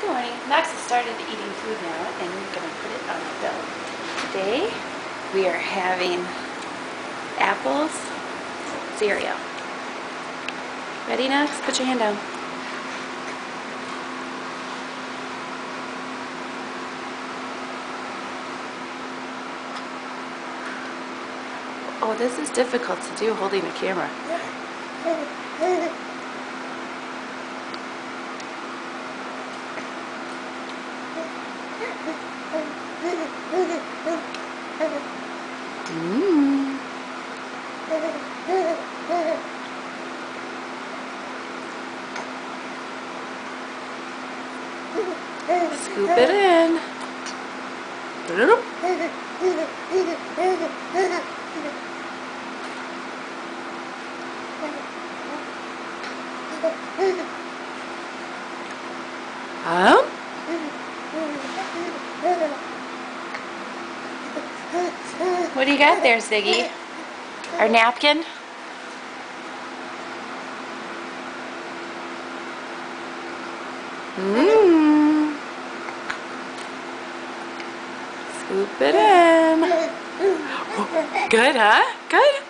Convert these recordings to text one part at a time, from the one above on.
morning. Max has started eating food now, and we're going to put it on the bill. Today, we are having apples cereal. Ready, Max? Put your hand down. Oh, this is difficult to do holding a camera. Scoop it in. What do you got there, Ziggy? Our napkin? Scoop it in. Good, huh? Good.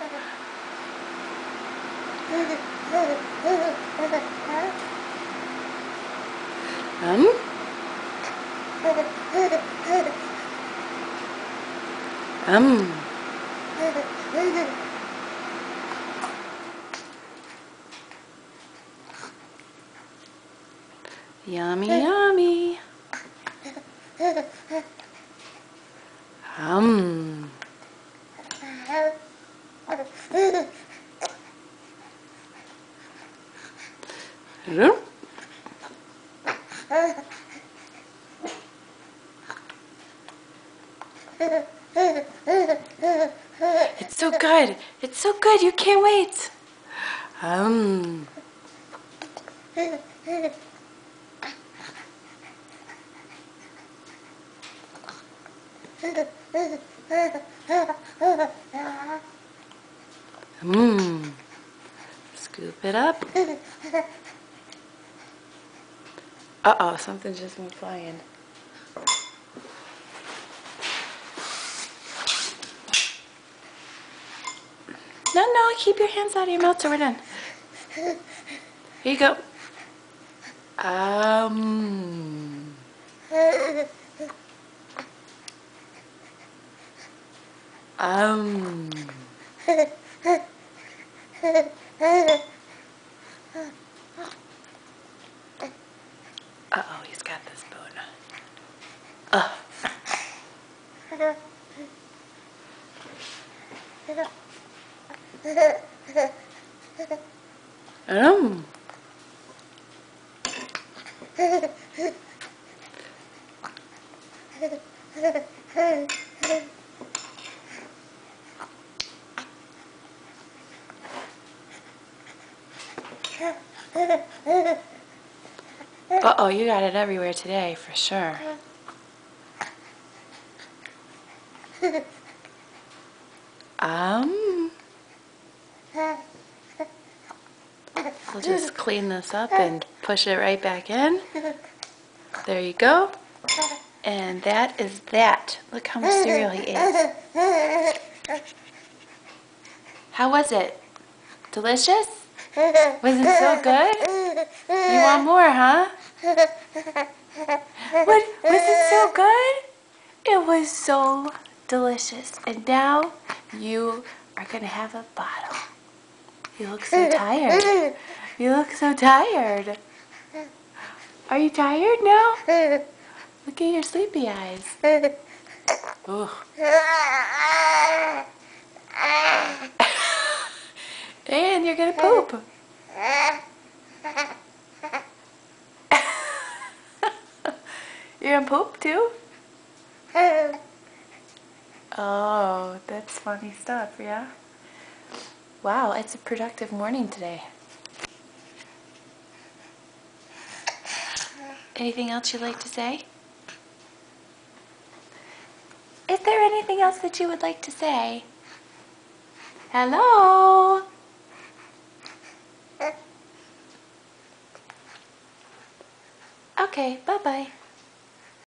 Yummy, yummy. It's so good. It's so good. You can't wait. Scoop it up. Uh-oh, something just went flying. No, keep your hands out of your mouth so we're done. Here you go. Uh-oh, he's got the spoon. Uh-oh, you got it everywhere today, for sure. We'll just clean this up and push it right back in. There you go. And that is that. Look how much cereal he ate. How was it? Delicious? Was it so good? You want more, huh? What? Was it so good? It was so delicious. And now you are going to have a bottle. You look so tired. You look so tired. Are you tired now? Look at your sleepy eyes. Ugh. And you're going to poop. You're going to poop too? Oh, that's funny stuff, yeah? Wow, it's a productive morning today. Anything else you'd like to say? Is there anything else that you would like to say? Hello? Okay, bye-bye.